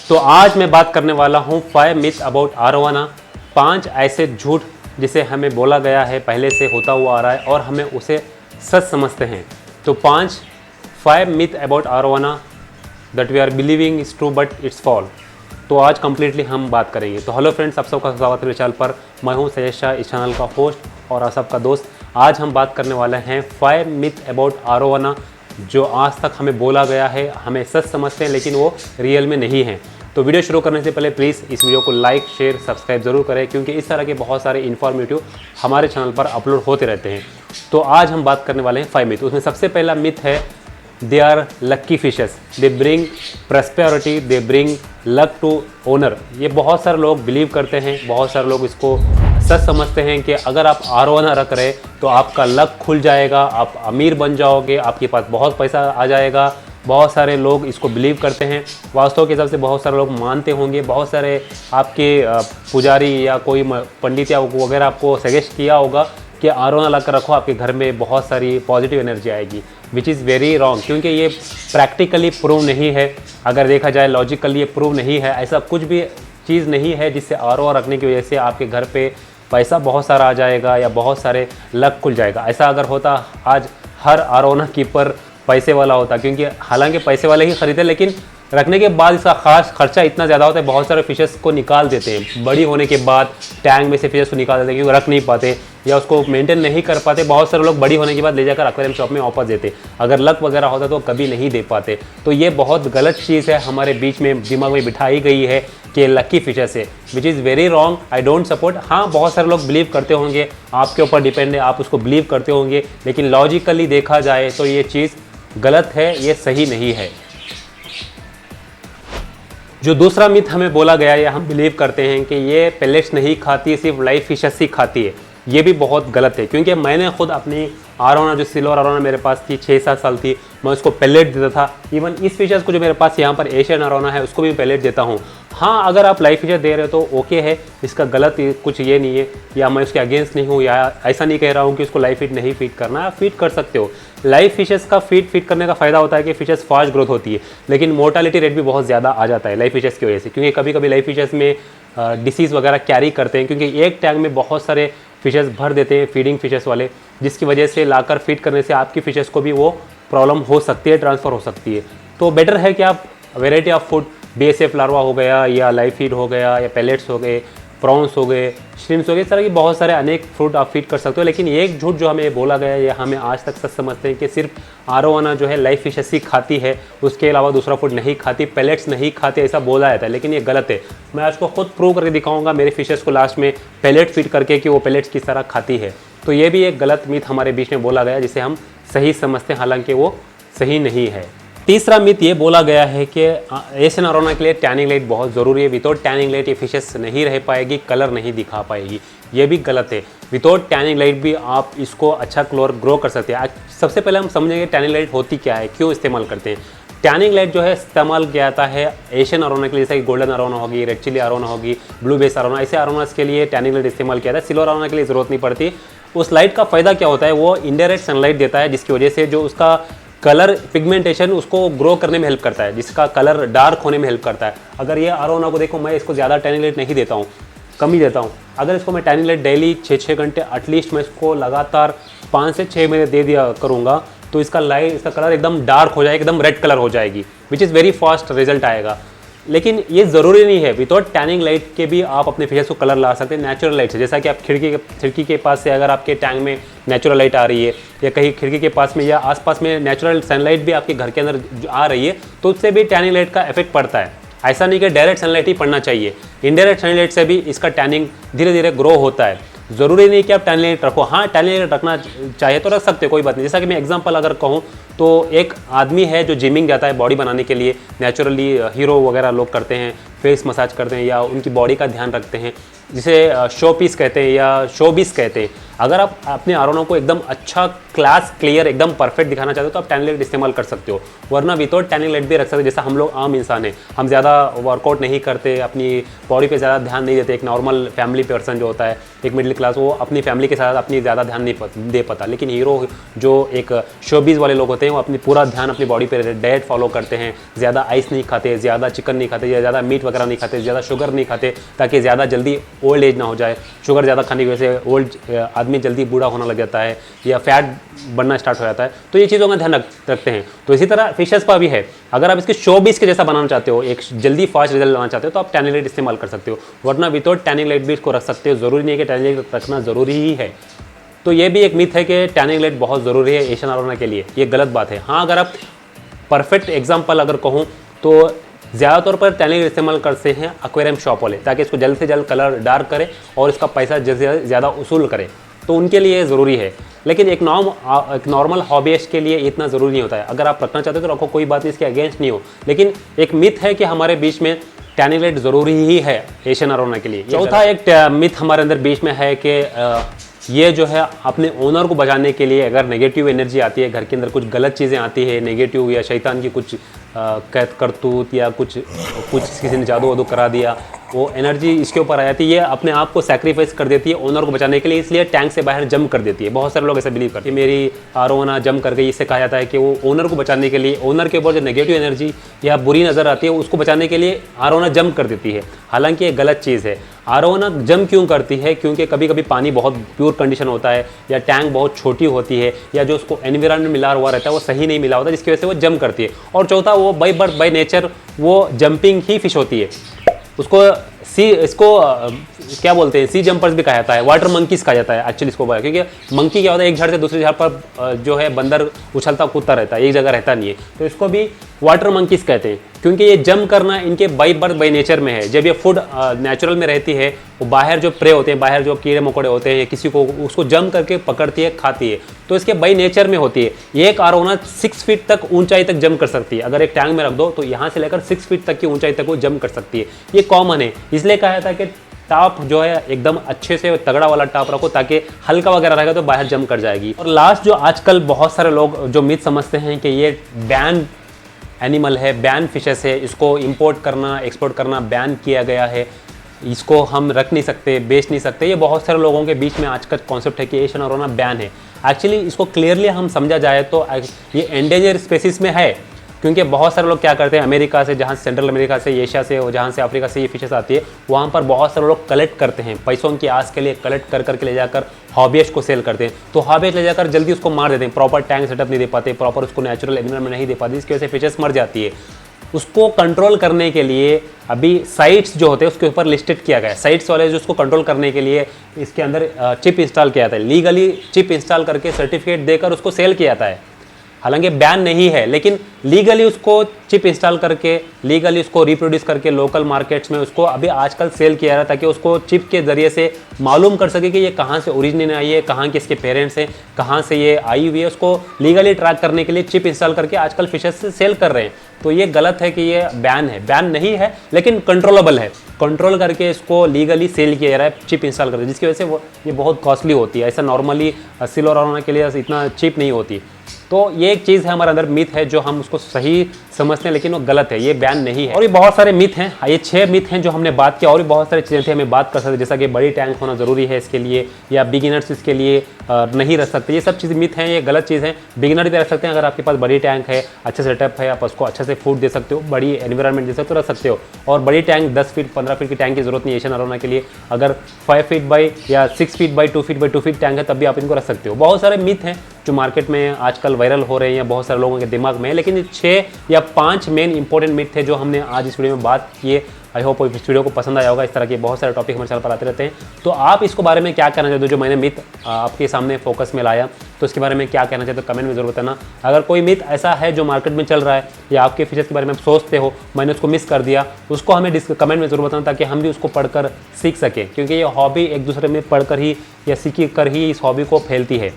तो आज मैं बात करने वाला हूँ 5 मिथ अबाउट आरोवाना, 5 ऐसे झूठ जिसे हमें बोला गया है, पहले से होता हुआ आ रहा है और हमें उसे सच समझते हैं। तो 5 myth about arowana that we are believing is true but it's false. तो आज कंप्लीटली हम बात करेंगे। तो हेलो फ्रेंड्स, आप सबका स्वागत है मेरे चैनल पर। मैं हूँ सैयद शाह, इस चैनल का होस्ट और आप सबका दोस्त। आज हम बात करने वाले हैं 5 मिथ अबाउट आरोवाना जो आज तक हमें बोला गया है, हमें सच समझते हैं लेकिन वो रियल में नहीं है। तो वीडियो शुरू करने से पहले प्लीज़ इस वीडियो को लाइक शेयर सब्सक्राइब ज़रूर करें, क्योंकि इस तरह के बहुत सारे इन्फॉर्मेटिव हमारे चैनल पर अपलोड होते रहते हैं। तो आज हम बात करने वाले हैं 5 मिथ। उसमें सबसे पहला मिथ है they are lucky fishes, they bring prosperity, they bring luck to owner. ये बहुत सारे लोग बिलीव करते हैं, बहुत सारे लोग इसको सच समझते हैं कि अगर आप आरोवाना रख रहे तो आपका लक खुल जाएगा, आप अमीर बन जाओगे, आपके पास बहुत पैसा आ जाएगा। बहुत सारे लोग इसको बिलीव करते हैं। वास्तव के हिसाब से बहुत सारे लोग मानते होंगे। बहुत सारे आपके पुजारी या कोई पंडित या वगैरह आपको सजेस्ट किया होगा कि आरोवाना ला कर रखो, आपके घर में बहुत सारी पॉजिटिव एनर्जी आएगी, विच इज़ वेरी रॉन्ग, क्योंकि ये प्रैक्टिकली प्रूव नहीं है। अगर देखा जाए लॉजिकली ये प्रूव नहीं है। ऐसा कुछ भी चीज़ नहीं है जिससे आरोवाना रखने की वजह से आपके घर पे पैसा बहुत सारा आ जाएगा या बहुत सारे लक खुल जाएगा। ऐसा अगर होता आज हर आरोवाना कीपर पैसे वाला होता, क्योंकि हालांकि पैसे वाले ही खरीदे, लेकिन रखने के बाद इसका खास खर्चा इतना ज़्यादा होता है। बहुत सारे फिशेस को निकाल देते हैं, बड़ी होने के बाद टैंक में से फिशेस को निकाल देते हैं क्योंकि रख नहीं पाते या उसको मेंटेन नहीं कर पाते। बहुत सारे लोग बड़ी होने के बाद ले जाकर एक्वेरियम शॉप में वापस देते। अगर लक वगैरह होता तो कभी नहीं दे पाते। तो ये बहुत गलत चीज़ है, हमारे बीच में दिमाग में बिठाई गई है कि लकी फिशेस है, विच is very wrong. I don't support. हाँ, बहुत सारे लोग बिलीव करते होंगे, आपके ऊपर डिपेंड है, आप उसको बिलीव करते होंगे, लेकिन लॉजिकली देखा जाए तो ये चीज़ गलत है, ये सही नहीं है। जो दूसरा मिथ हमें बोला गया है या हम बिलीव करते हैं कि ये पेलेट्स नहीं खाती, सिर्फ लाइव फिशेस ही खाती है, ये भी बहुत गलत है। क्योंकि मैंने खुद अपनी आरोवाना, जो सिल्वर आरोवाना मेरे पास थी 6-7 साल थी, मैं उसको पेलेट देता था। इवन इस फिशेस को जो मेरे पास यहाँ पर एशियन आरोवाना है उसको भी पेलेट देता हूँ। हाँ, अगर आप लाइव फिशेस दे रहे हो तो ओके है, इसका गलत कुछ ये नहीं है, या मैं उसके अगेंस्ट नहीं हूँ, या ऐसा नहीं कह रहा हूँ कि उसको लाइव फीड नहीं फीड करना है। आप फीड कर सकते हो। लाइव फिशेस का फीड करने का फ़ायदा होता है कि फिशेस फास्ट ग्रोथ होती है, लेकिन मोर्टालिटी रेट भी बहुत ज़्यादा आ जाता है लाइव फिशेस की वजह से, क्योंकि कभी कभी लाइव फिशेस में डिसीज़ वगैरह कैरी करते हैं, क्योंकि एक टैंक में बहुत सारे फिशेस भर देते हैं फीडिंग फिशेस वाले, जिसकी वजह से लाकर फीड करने से आपकी फिशेस को भी वो प्रॉब्लम हो सकती है, ट्रांसफ़र हो सकती है। तो बेटर है कि आप variety of food, BSF larva हो गया या लाइव फीड हो गया या पेलेट्स हो गए, प्रॉन्स हो गए, श्रिम्स हो गए, इस तरह की बहुत सारे अनेक फ्रूट आप फीड कर सकते हो। लेकिन एक झूठ जो हमें बोला गया है या हमें आज तक सच समझते हैं कि सिर्फ आरोवाना जो है लाइव फिशेस ही खाती है, उसके अलावा दूसरा फूड नहीं खाती, पेलेट्स नहीं खाती, ऐसा बोला जाता है, लेकिन ये गलत है। मैं आज को खुद प्रूव करके दिखाऊंगा मेरे फिशेस को लास्ट में पेलेट फीड करके कि वो पेलेट्स किस तरह खाती है। तो ये भी एक गलत मिथ हमारे बीच में बोला गया जिसे हम सही समझते हैं, हालांकि वो सही नहीं है। तीसरा मिथ ये बोला गया है कि एशियन आरोवाना के लिए टैनिंग लाइट बहुत ज़रूरी है, विदाउट टैनिंग लाइट ये फिशेस नहीं रह पाएगी, कलर नहीं दिखा पाएगी। ये भी गलत है। विदाउट टैनिंग लाइट भी आप इसको अच्छा कलर ग्रो कर सकते हैं। सबसे पहले हम समझेंगे टैनिंग लाइट होती क्या है, क्यों इस्तेमाल करते हैं। टैनिंग लाइट जो है इस्तेमाल किया जाता है एशियन आरोवाना के लिए, जैसे कि गोल्डन आरोवाना होगी, रेड चिली आरोवाना होगी, ब्लू बेस आरोवाना, ऐसे आरोवानास के लिए टैनिंग लाइट इस्तेमाल किया जाता है। सिल्वर आरोवाना के लिए ज़रूरत नहीं पड़ती। उस लाइट का फ़ायदा क्या होता है, वो इनडायरेक्ट सनलाइट देता है, जिसकी वजह से जो उसका कलर पिगमेंटेशन उसको ग्रो करने में हेल्प करता है, जिसका कलर डार्क होने में हेल्प करता है। अगर ये आरोवाना को देखो, मैं इसको ज़्यादा टैनिंग लाइट नहीं देता हूँ, कम ही देता हूँ। अगर इसको मैं टैनिंग लाइट डेली 6-6 घंटे एटलीस्ट मैं इसको लगातार 5 से 6 महीने दे दिया करूँगा, तो इसका कलर एकदम डार्क हो जाएगा, एकदम रेड कलर हो जाएगी, विच इज़ वेरी फास्ट रिजल्ट आएगा। लेकिन ये ज़रूरी नहीं है, विदाउट टैनिंग लाइट के भी आप अपने फिशेस को कलर ला सकते हैं नेचुरल लाइट से। जैसा कि आप खिड़की के पास से अगर आपके टैंक में नेचुरल लाइट आ रही है, या कहीं खिड़की के पास में या आसपास में नेचुरल सनलाइट भी आपके घर के अंदर आ रही है, तो उससे भी टैनिंग लाइट का इफेक्ट पड़ता है। ऐसा नहीं कि डायरेक्ट सनलाइट ही पड़ना चाहिए, इनडायरेक्ट सनलाइट से भी इसका टैनिंग धीरे धीरे ग्रो होता है। ज़रूरी नहीं कि आप टैनिंग लाइट रखो। हाँ, टैनिंग लाइट रखना चाहिए तो रख सकते हो, कोई बात नहीं। जैसा कि मैं एग्जांपल अगर कहूँ तो एक आदमी है जो जिमिंग जाता है बॉडी बनाने के लिए, नेचुरली हीरो वगैरह लोग करते हैं, फेस मसाज करते हैं या उनकी बॉडी का ध्यान रखते हैं, जिसे शो पीस कहते हैं या शोबीस कहते हैं, अगर आप अपने आरोना को एकदम अच्छा क्लास क्लियर एकदम परफेक्ट दिखाना चाहते हो तो आप टैनिंग लाइट इस्तेमाल कर सकते हो, वरना विदाउट टैनिंग लाइट भी रख सकते हो। जैसा हम लोग आम इंसान हैं, हम ज़्यादा वर्कआउट नहीं करते, अपनी बॉडी पे ज़्यादा ध्यान नहीं देते। एक नॉर्मल फैमिली पर्सन जो होता है, एक मिडिल क्लास, वो अपनी फैमिली के साथ अपनी ज़्यादा ध्यान नहीं दे पाता। लेकिन हीरो जो एक शोबीज़ वाले लोग होते हैं वो अपनी पूरा ध्यान अपनी बॉडी पर डाइट फॉलो करते हैं, ज़्यादा आइस नहीं खाते, ज़्यादा चिकन नहीं खाते, या ज़्यादा मीट वगैरह नहीं खाते, ज़्यादा शुगर नहीं खाते, ताकि ज़्यादा जल्दी ओल्ड एज ना हो जाए। शुगर ज़्यादा खाने की वजह से ओल्ड आदमी जल्दी बूढ़ा होने लग जाता है या फैट बनना स्टार्ट हो जाता है। तो ये चीज़ों का ध्यान रखते हैं। तो इसी तरह फिशेस का भी है, अगर आप इसके शोबीस के जैसा बनाना चाहते हो, एक जल्दी फास्ट रिजल्ट लाना चाहते हो, तो आप टैनिंग लाइट इस्तेमाल कर सकते हो, वरना विदाउट टैनिंग लाइट भी इसको रख सकते हो। ज़रूरी नहीं है कि टैनिंग लाइट रखना ज़रूरी ही है। तो ये भी एक मिथ है कि टैनिंग लाइट बहुत ज़रूरी है एशियन आरोना के लिए, ये गलत बात है। हाँ, अगर आप परफेक्ट एग्जाम्पल अगर कहूँ तो ज़्यादातर पर टैनिंग लाइट इस्तेमाल करते हैं एक्वेरियम शॉप वाले, ताकि इसको जल्द से जल्द कलर डार्क करे और इसका पैसा ज़्यादा वसूल करे, तो उनके लिए ज़रूरी है। लेकिन एक नॉर्मल हॉबीस्ट के लिए इतना ज़रूरी नहीं होता है। अगर आप रखना चाहते हो तो रखो, कोई बात नहीं, इसके अगेंस्ट नहीं हो। लेकिन एक मिथ है कि हमारे बीच में टैनिंग लाइट ज़रूरी ही है एशियन आरोना के लिए। चौथा एक मिथ हमारे अंदर बीच में है कि ये जो है अपने ओनर को बचाने के लिए, अगर नेगेटिव एनर्जी आती है घर के अंदर, कुछ गलत चीज़ें आती है नेगेटिव, या शैतान की कुछ करतूत, या कुछ किसी ने जादू वादू करा दिया, वो एनर्जी इसके ऊपर आ जाती है, ये अपने आप को सैक्रिफाइस कर देती है ओनर को बचाने के लिए, इसलिए टैंक से बाहर जंप कर देती है। बहुत सारे लोग ऐसा बिलीव करते हैं, मेरी आरोना जंप कर गई, इससे कहा जाता है कि वो ओनर को बचाने के लिए, ओनर के ऊपर जो नेगेटिव एनर्जी या बुरी नज़र आती है उसको बचाने के लिए आरोना जंप कर देती है। हालांकि ये गलत चीज़ है। आरोना जंप क्यों करती है? क्योंकि कभी कभी पानी बहुत प्योर कंडीशन होता है, या टैंक बहुत छोटी होती है, या जो उसको एनवायरनमेंट मिला हुआ रहता है वो सही नहीं मिला होता, जिसकी वजह से वो जंप करती है। और चौथा, वो बाय बर्थ बाय नेचर वो जंपिंग ही फिश होती है। इसको क्या बोलते हैं, सी जंपर्स भी कहा जाता है, वाटर मंकीज कहा जाता है एक्चुअली इसको, क्योंकि मंकी क्या होता है, एक झाड़ से दूसरे झाड़ पर जो है बंदर उछलता कूदता रहता है, एक जगह रहता नहीं है, तो इसको भी वाटर मंकीज कहते हैं, क्योंकि ये जंप करना इनके बाय बर्थ बाय नेचर में है। जब ये फूड नेचुरल में रहती है, वो बाहर जो प्रे होते हैं, बाहर जो कीड़े मकोड़े होते हैं, किसी को उसको जंप करके पकड़ती है, खाती है, तो इसके बाय नेचर में होती है। एक आरोना 6 फीट तक ऊंचाई तक जंप कर सकती है। अगर एक टैंक में रख दो तो यहाँ से लेकर 6 फीट तक की ऊंचाई तक वो जंप कर सकती है। ये कॉमन है, इसलिए कहा जाता है कि टॉप जो है एकदम अच्छे से तगड़ा वाला टॉप रखो, ताकि हल्का वगैरह रहेगा तो बाहर जंप कर जाएगी। और लास्ट, जो आजकल बहुत सारे लोग जो मिथ समझते हैं कि ये बैन एनिमल है, बैन फिशेस है, इसको इंपोर्ट करना एक्सपोर्ट करना बैन किया गया है, इसको हम रख नहीं सकते, बेच नहीं सकते, ये बहुत सारे लोगों के बीच में आज का कॉन्सेप्ट है कि एशियन आरोना बैन है। एक्चुअली इसको क्लियरली हम समझा जाए तो ये एंडेंजर स्पेसिस में है, क्योंकि बहुत सारे लोग क्या करते हैं, अमेरिका से, जहाँ सेंट्रल अमेरिका से, एशिया से, और जहाँ से अफ्रीका से ये फिशेस आती है, वहाँ पर बहुत सारे लोग कलेक्ट करते हैं, पैसों की आस के लिए कलेक्ट कर करके ले जाकर हॉबीस्ट को सेल करते हैं। तो हॉबीस्ट ले जाकर जल्दी उसको मार देते हैं, प्रॉपर टैंक सेटअप नहीं दे पाते, प्रॉपर उसको नेचुरल एनवायरनमेंट नहीं दे पाते, इसकी वजह से फिशेस मर जाती है। उसको कंट्रोल करने के लिए अभी साइट्स जो होते हैं उसके ऊपर लिस्टेड किया गया है। साइट्स वाले जो उसको कंट्रोल करने के लिए इसके अंदर चिप इंस्टॉल किया जाता है, लीगली चिप इंस्टॉल करके सर्टिफिकेट देकर उसको सेल किया जाता है। हालांकि बैन नहीं है, लेकिन लीगली उसको चिप इंस्टॉल करके, लीगली उसको रिप्रोड्यूस करके लोकल मार्केट्स में उसको अभी आजकल सेल किया जा रहा है, ताकि उसको चिप के ज़रिए से मालूम कर सके कि ये कहाँ से ओरिजिन आई है, कहाँ के इसके पेरेंट्स हैं, कहाँ से ये आई हुई है। उसको लीगली ट्रैक करने के लिए चिप इंस्टॉल करके आजकल फिशेस से सेल कर रहे हैं। तो ये गलत है कि ये बैन है, बैन नहीं है, लेकिन कंट्रोलेबल है। कंट्रोल करके इसको लीगली सेल किया जा रहा है चिप इंस्टॉल करके, जिसकी वजह से ये बहुत कॉस्टली होती है। ऐसा नॉर्मली सिल्वर आरोना के लिए इतना चीप नहीं होती। तो ये एक चीज़ है हमारे अंदर मिथ है, जो हम उसको सही समझते हैं, लेकिन वो गलत है, ये बैन नहीं है। और ये बहुत सारे मिथ हैं, ये 6 मिथ हैं जो हमने बात किया, और भी बहुत सारी चीज़ें थी हमें बात कर सकते, जैसा कि बड़ी टैंक होना ज़रूरी है इसके लिए, या बिगिनर्स इसके लिए नहीं रख सकते, ये सब चीज़ मिथ हैं, ये गलत चीज़ है। बिगिनर भी रख सकते हैं, अगर आपके पास बड़ी टैंक है, अच्छा सेटअप है, आप उसको अच्छे से फूड दे सकते हो, बड़ी एनवायरनमेंट दे सकते हो, रख सकते हो। और बड़ी टैंक 10 फीट 15 फीट की टैंक की जरूरत नहीं है एशियन आरोना के लिए। अगर 5 फीट बाई या 6 feet by 2 feet by 2 feet tank है, तब भी आप इनको रख सकते हो। बहुत सारे मिथ हैं जो मार्केट में आजकल वायरल हो रहे हैं, या बहुत सारे लोगों के दिमाग में है, लेकिन 6 या 5 मेन इंपॉर्टेंट मिथ थे जो हमने आज इस वीडियो में बात किए। आई होप इस वीडियो को पसंद आया होगा। इस तरह के बहुत सारे टॉपिक हमारे चैनल पर आते रहते हैं, तो आप इसको बारे में क्या कहना चाहते हो? जो मैंने मिथ आपके सामने फोकस में लाया, तो इसके बारे में क्या कहना चाहते हो कमेंट में जरूर बताना। अगर कोई मिथ ऐसा है जो मार्केट में चल रहा है, या आपके फिशेस के बारे में आप सोचते हो, मैंने उसको मिस कर दिया, उसको हमें कमेंट में जरूर बताना, ताकि हम भी उसको पढ़कर सीख सकें, क्योंकि ये हॉबी एक दूसरे में पढ़कर ही या सीख कर ही इस हॉबी को फैलती है।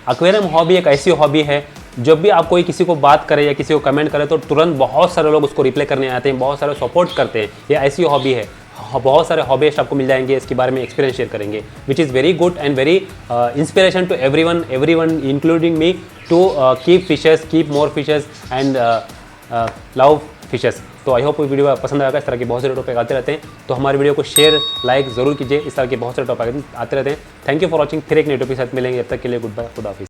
एक्वेरियम हॉबी एक ऐसी हॉबी है, जब भी आप कोई किसी को बात करे या किसी को कमेंट करे, तो तुरंत बहुत सारे लोग उसको रिप्लाई करने आते हैं, बहुत सारे सपोर्ट करते हैं। ये ऐसी हॉबी है, बहुत सारे हॉबीस्ट आपको मिल जाएंगे, इसके बारे में एक्सपीरियंस शेयर करेंगे, which is very good and very inspiration to everyone including me to keep fishes, keep more fishes and love fishes. तो आई होप वीडियो पसंद आएगा। इस तरह के बहुत सारे टॉपिक आते रहते हैं, तो हमारे वीडियो को शेयर लाइक ज़रूर कीजिए। इस तरह के बहुत सारे टॉपिक आते रहते हैं। Thank you for watching. फिर एक नए टॉपिक के साथ मिलेंगे, जब तक के लिए गुड बाय, खुदा हाफिज़।